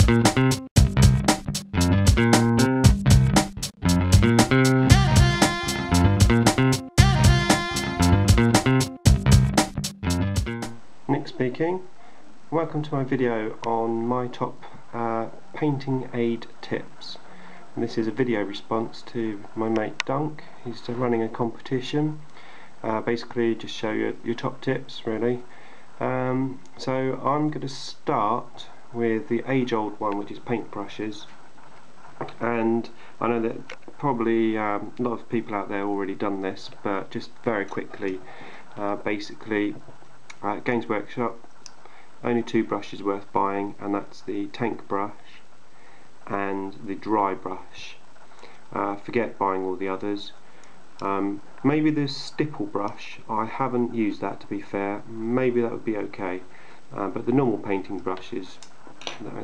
Nick speaking. Welcome to my video on my top painting aid tips. And this is a video response to my mate Dunk. He's running a competition. Basically just show you your top tips really. So I'm going to start with the age-old one, which is paintbrushes. And I know that probably a lot of people out there already done this, but just very quickly, basically Games Workshop, only two brushes worth buying, and that's the tank brush and the dry brush. Forget buying all the others. Maybe the stipple brush, I haven't used that to be fair, maybe that would be okay, but the normal painting brushes,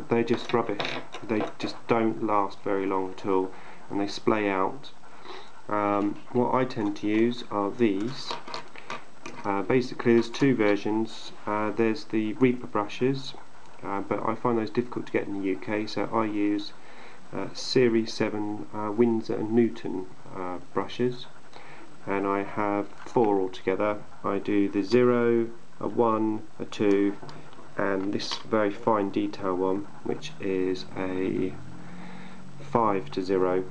they're just rubbish. They just don't last very long at all and they splay out. What I tend to use are these. Basically there's two versions. There's the Reaper brushes, but I find those difficult to get in the UK, so I use Series 7 Winsor & Newton brushes, and I have four altogether. I do the 0, a 1, a 2, and this very fine detail one, which is a 5 to 0.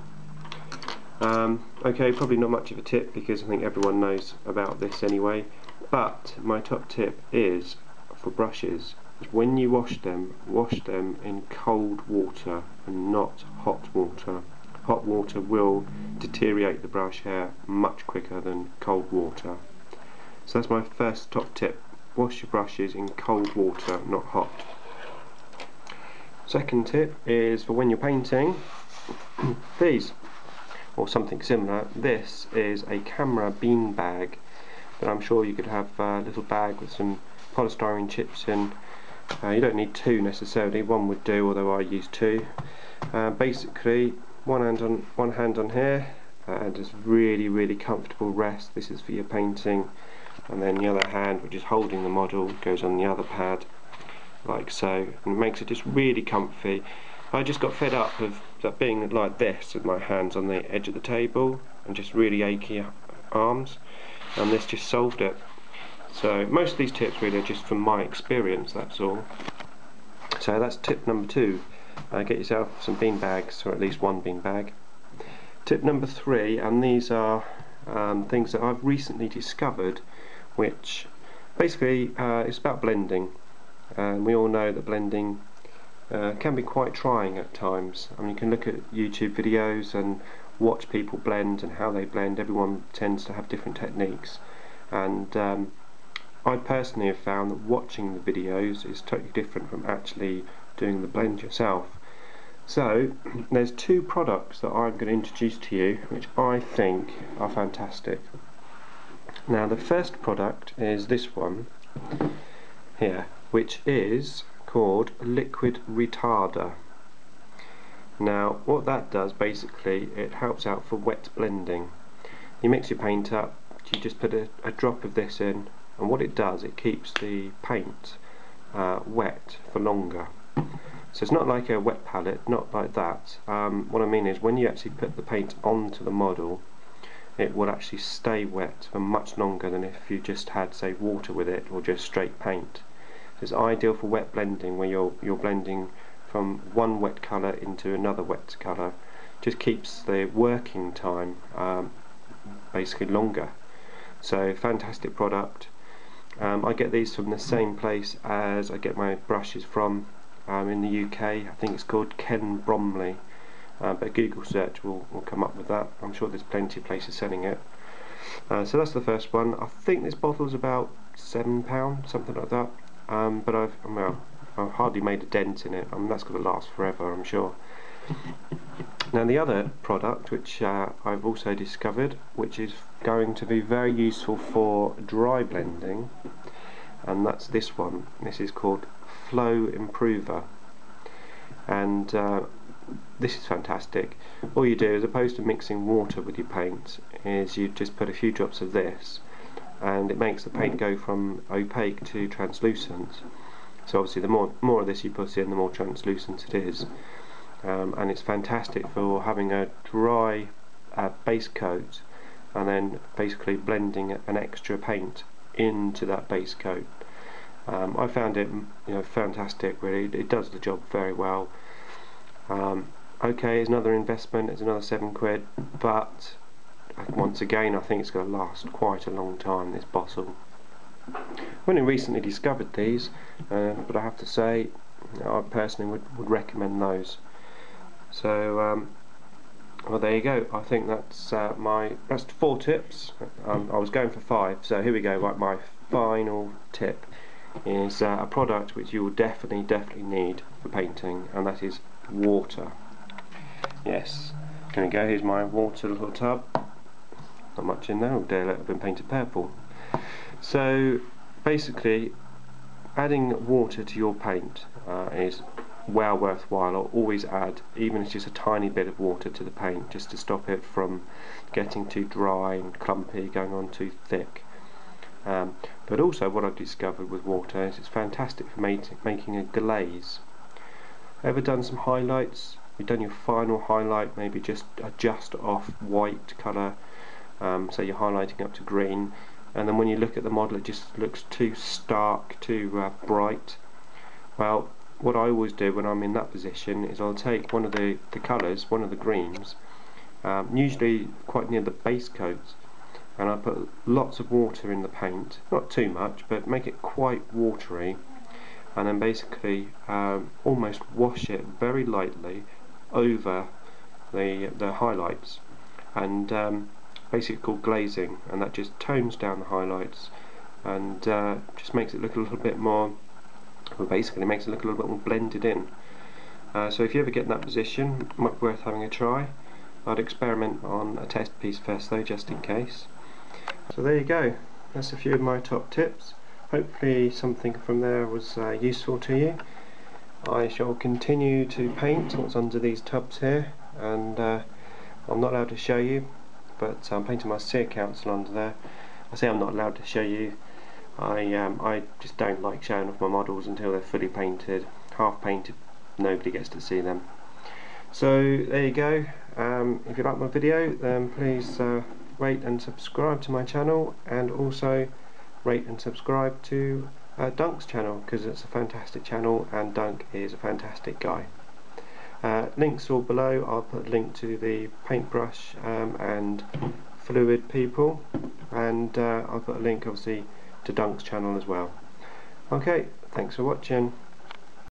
Okay, probably not much of a tip because I think everyone knows about this anyway, but my top tip is for brushes, when you wash them in cold water and not hot water. Hot water will deteriorate the brush hair much quicker than cold water. So that's my first top tip: wash your brushes in cold water, not hot. Second tip is for when you're painting these, or something similar. This is a camera bean bag, but I'm sure you could have a little bag with some polystyrene chips in. You don't need two necessarily, one would do, although I use two. Basically one hand on here, and just really comfortable rest. This is for your painting, and then the other hand, which is holding the model, goes on the other pad like so, and it makes it just really comfy. I just got fed up of that being like this with my hands on the edge of the table and just really achy arms, and this just solved it. So most of these tips really are just from my experience, that's all. So that's tip number 2. Get yourself some bean bags, or at least one bean bag. Tip number 3, and these are things that I've recently discovered, which basically it's about blending. And we all know that blending can be quite trying at times. I mean, you can look at YouTube videos and watch people blend and how they blend. Everyone tends to have different techniques, and I personally have found that watching the videos is totally different from actually doing the blend yourself. So there's two products that I'm going to introduce to you which I think are fantastic. Now the first product is this one here, which is called Liquid Retarder. Now what that does, basically it helps out for wet blending. You mix your paint up, you just put a drop of this in, and what it does, it keeps the paint wet for longer. So it's not like a wet palette, not like that. What I mean is, when you actually put the paint onto the model, it will actually stay wet for much longer than if you just had, say, water with it, or just straight paint. So it's ideal for wet blending, where you're blending from one wet colour into another wet colour. Just keeps the working time basically longer. So fantastic product. I get these from the same place as I get my brushes from in the UK. I think it's called Ken Bromley, but Google search will come up with that. I'm sure there's plenty of places selling it. So that's the first one. I think this bottle's about £7, something like that. But I've hardly made a dent in it. I mean, that's going to last forever, I'm sure. Now the other product, which I've also discovered, which is going to be very useful for dry blending, and that's this one. This is called Flow Improver, and this is fantastic. All you do, as opposed to mixing water with your paint, is you just put a few drops of this, and it makes the paint go from opaque to translucent. So obviously the more of this you put in, the more translucent it is, and it's fantastic for having a dry base coat and then basically blending an extra paint into that base coat. I found it fantastic really. It does the job very well. Okay, it's another investment, it's another £7, but once again I think it's going to last quite a long time, this bottle. I've only recently discovered these, but I have to say I personally would recommend those. So well, there you go. I think that's 4 tips. I was going for 5, so here we go. Right, my final tip is a product which you will definitely need for painting, and that is water. Yes, here we go. Here's my water little tub. Not much in there. All day let have been painted purple. So basically, adding water to your paint is well worthwhile. I'll always add, even if it's just a tiny bit of water to the paint, just to stop it from getting too dry and clumpy, going on too thick. But also what I've discovered with water is it's fantastic for making a glaze. Ever done some highlights? You've done your final highlight, maybe just adjust off white colour, so you're highlighting up to green, and then when you look at the model it just looks too stark, too bright. Well, what I always do when I'm in that position is I'll take one of the colours, one of the greens, usually quite near the base coat, and I put lots of water in the paint, not too much, but make it quite watery, and then basically almost wash it very lightly over the highlights, and basically called glazing, and that just tones down the highlights and just makes it look a little bit more, well, basically makes it look a little bit more blended in. So if you ever get in that position, it might be worth having a try. I'd experiment on a test piece first though, just in case. So there you go, that's a few of my top tips. Hopefully something from there was useful to you. I shall continue to paint what's under these tubs here, and I'm not allowed to show you, but I'm painting my Sear Council under there. I say I'm not allowed to show you, I just don't like showing off my models until they're fully painted. Half painted, nobody gets to see them. So there you go. If you like my video, then please rate and subscribe to my channel, and also rate and subscribe to Dunk's channel, because it's a fantastic channel and Dunk is a fantastic guy. Links all below. I'll put a link to the paintbrush and fluid people, and I'll put a link obviously to Dunk's channel as well. Okay, thanks for watching.